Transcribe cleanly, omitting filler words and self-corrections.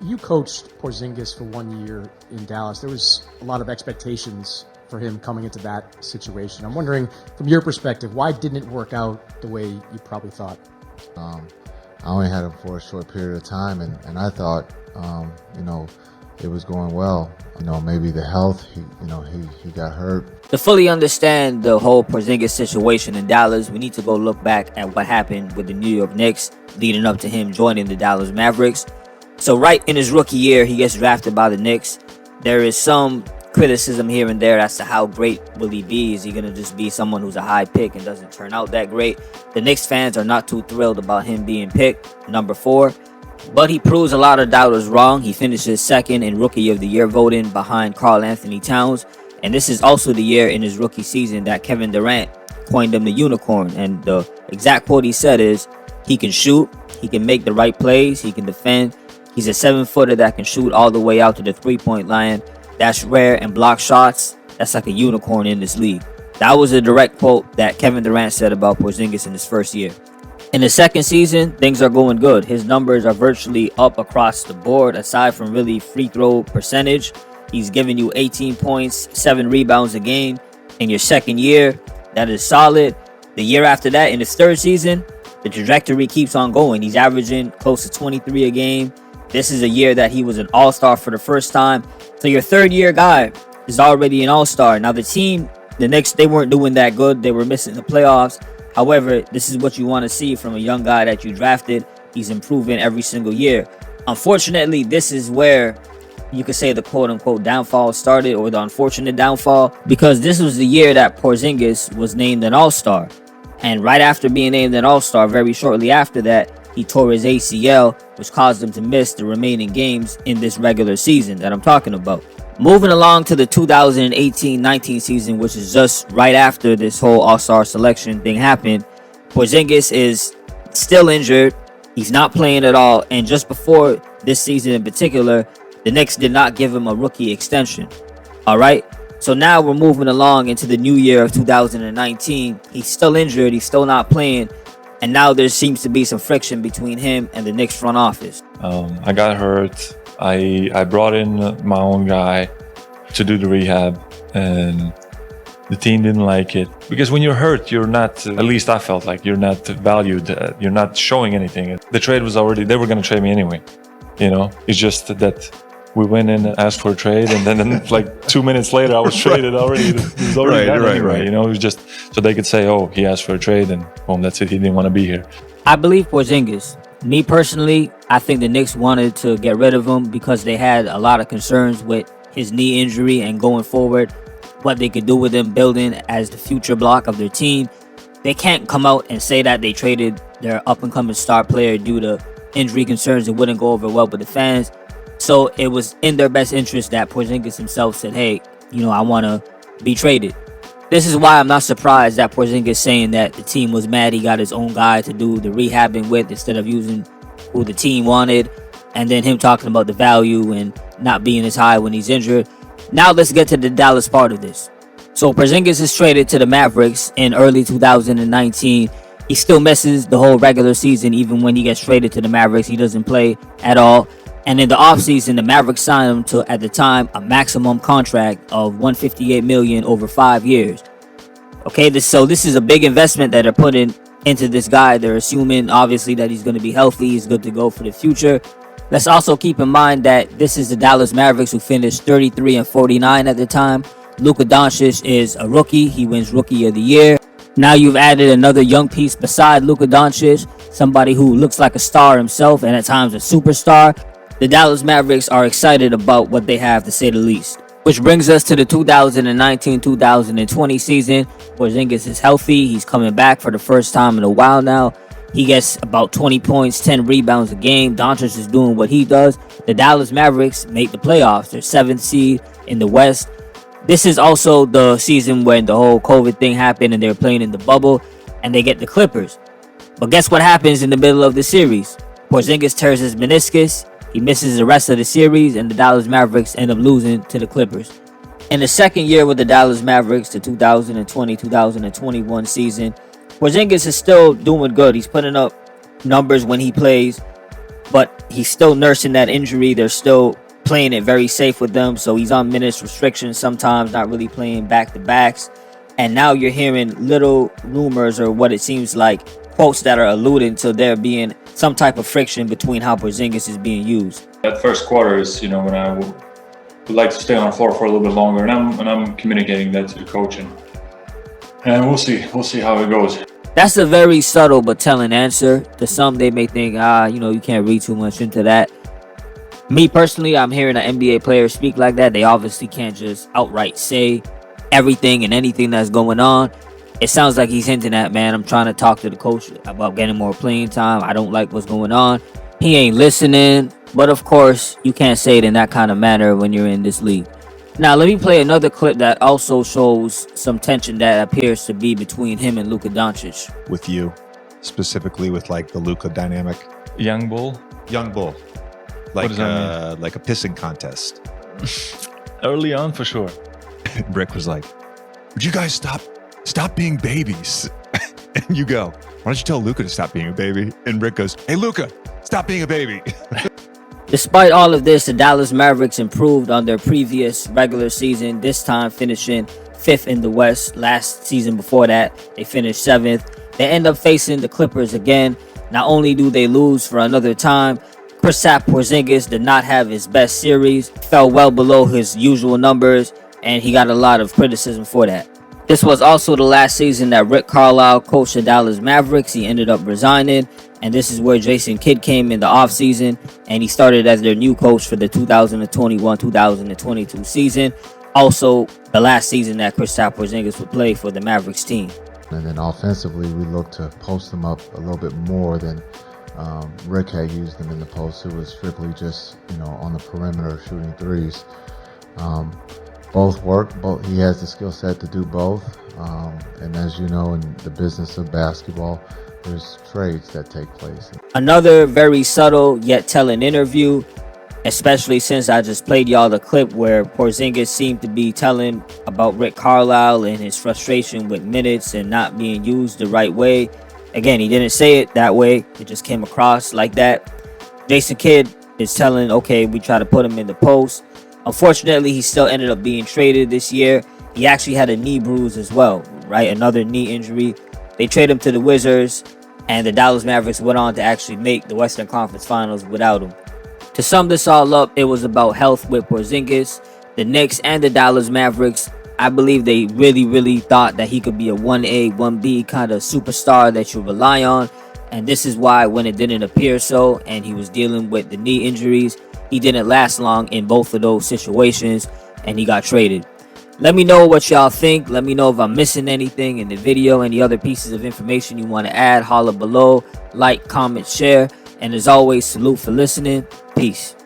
You coached Porzingis for 1 year in Dallas. There was a lot of expectations for him coming into that situation. I'm wondering, from your perspective, why didn't it work out the way you probably thought? I only had him for a short period of time, and I thought, it was going well. Maybe the health, he got hurt. To fully understand the whole Porzingis situation in Dallas, we need to go look back at what happened with the New York Knicks leading up to him joining the Dallas Mavericks. So right in his rookie year, he gets drafted by the Knicks. There is some criticism here and there as to how great will he be. Is he going to just be someone who's a high pick and doesn't turn out that great? The Knicks fans are not too thrilled about him being picked number 4. But he proves a lot of doubters wrong. He finishes second in Rookie of the Year voting behind Karl Anthony Towns. And this is also the year in his rookie season that Kevin Durant coined him the unicorn. And the exact quote he said is, he can shoot, he can make the right plays, he can defend. He's a 7-footer that can shoot all the way out to the 3-point line. That's rare and block shots. That's like a unicorn in this league. That was a direct quote that Kevin Durant said about Porzingis in his first year. In the second season, things are going good. His numbers are virtually up across the board, aside from really free throw percentage. He's giving you 18 points, 7 rebounds a game in your second year. That is solid. The year after that, in his third season, the trajectory keeps on going. He's averaging close to 23 a game. This is a year that he was an all-star for the first time. So your third-year guy is already an all-star. Now, the Knicks, they weren't doing that good. They were missing the playoffs. However, this is what you want to see from a young guy that you drafted. He's improving every single year. Unfortunately, this is where you could say the quote-unquote downfall started, or the unfortunate downfall, because this was the year that Porzingis was named an all-star. And right after being named an all-star, very shortly after that, he tore his ACL, which caused him to miss the remaining games in this regular season that I'm talking about. Moving along to the 2018-19 season, which is just right after this whole all-star selection thing happened, Porzingis is still injured. He's not playing at all. And just before this season in particular, the Knicks did not give him a rookie extension. All right? So now we're moving along into the new year of 2019. He's still injured. He's still not playing. And now there seems to be some friction between him and the Knicks front office. I got hurt. I brought in my own guy to do the rehab, and the team didn't like it. Because when you're hurt, you're not, at least I felt like, you're not valued. You're not showing anything. The trade was already, they were going to trade me anyway. It's just that we went in and asked for a trade, and then like 2 minutes later, I was traded already. It was already done anyway. It was just so they could say, oh, he asked for a trade, and boom, that's it. He didn't want to be here. I believe Porzingis. Me personally, I think the Knicks wanted to get rid of him because they had a lot of concerns with his knee injury and going forward, what they could do with him building as the future block of their team. They can't come out and say that they traded their up-and-coming star player due to injury concerns. It wouldn't go over well with the fans. So it was in their best interest that Porzingis himself said, hey, I want to be traded. This is why I'm not surprised that Porzingis saying that the team was mad he got his own guy to do the rehabbing with instead of using who the team wanted, and then him talking about the value and not being as high when he's injured. Now let's get to the Dallas part of this. So Porzingis is traded to the Mavericks in early 2019. He still misses the whole regular season. Even when he gets traded to the Mavericks, he doesn't play at all. And in the offseason, the Mavericks signed him to, at the time, a maximum contract of $158 million over 5 years. Okay, this is a big investment that they're putting into this guy. They're assuming, obviously, that he's going to be healthy. He's good to go for the future. Let's also keep in mind that this is the Dallas Mavericks, who finished 33-49 at the time. Luka Doncic is a rookie. He wins Rookie of the Year. Now you've added another young piece beside Luka Doncic, somebody who looks like a star himself and at times a superstar. The Dallas Mavericks are excited about what they have, to say the least. Which brings us to the 2019-2020 season. Porzingis is healthy. He's coming back for the first time in a while now. He gets about 20 points, 10 rebounds a game. Doncic is doing what he does. The Dallas Mavericks make the playoffs. They're 7th seed in the West. This is also the season when the whole COVID thing happened and they were playing in the bubble, and they get the Clippers. But guess what happens in the middle of the series? Porzingis tears his meniscus. He misses the rest of the series, and the Dallas Mavericks end up losing to the Clippers. In the second year with the Dallas Mavericks, the 2020-2021 season, Porzingis is still doing good. He's putting up numbers when he plays. but he's still nursing that injury. They're still playing it very safe with them, so he's on minutes restrictions sometimes, not really playing back-to-backs. And now you're hearing little rumors, or what it seems like, quotes that are alluding to there being some type of friction between how Porzingis is being used. That first quarter is, when I would like to stay on the floor for a little bit longer, and I'm communicating that to the coach, and we'll see how it goes. That's a very subtle but telling answer. To some, they may think, you can't read too much into that. Me personally, I'm hearing an NBA player speak like that. They obviously can't just outright say everything and anything that's going on. It sounds like he's hinting at, man, I'm trying to talk to the coach about getting more playing time. I don't like what's going on. He ain't listening. But of course, you can't say it in that kind of manner when you're in this league. Now, let me play another clip that also shows some tension that appears to be between him and Luka Doncic. With you, specifically with like the Luka dynamic. Young bull? Young bull. Like a pissing contest. Early on, for sure. Rick was like, would you guys stop being babies? And you go, why don't you tell Luka to stop being a baby? And Rick goes, hey, Luka, stop being a baby. Despite all of this, the Dallas Mavericks improved on their previous regular season, this time finishing 5th in the West. Last season before that, they finished 7th. They end up facing the Clippers again. Not only do they lose for another time, Kristap Porzingis did not have his best series, fell well below his usual numbers, and he got a lot of criticism for that. This was also the last season that Rick Carlisle coached the Dallas Mavericks. He ended up resigning, and this is where Jason Kidd came in the offseason, and he started as their new coach for the 2021-2022 season. Also, the last season that Kristap Porzingis would play for the Mavericks team. And then offensively, we look to post them up a little bit more than Rick had used them in the post. It was strictly just, on the perimeter shooting threes. Both work. He has the skill set to do both. And as you know, in the business of basketball, there's trades that take place. Another very subtle yet telling interview, especially since I just played y'all the clip where Porzingis seemed to be telling about Rick Carlisle and his frustration with minutes and not being used the right way. Again, he didn't say it that way. It just came across like that. Jason Kidd is telling, okay, we try to put him in the post. Unfortunately, he still ended up being traded this year. He actually had a knee bruise as well, right? Another knee injury. They traded him to the Wizards, and the Dallas Mavericks went on to actually make the Western Conference Finals without him. To sum this all up, it was about health with Porzingis. The Knicks and the Dallas Mavericks, I believe they really, really thought that he could be a 1A, 1B kind of superstar that you rely on. And this is why when it didn't appear so, and he was dealing with the knee injuries, he didn't last long in both of those situations, and he got traded. Let me know what y'all think. Let me know if I'm missing anything in the video, any other pieces of information you want to add. Holla below, like, comment, share, and as always, salute for listening. Peace.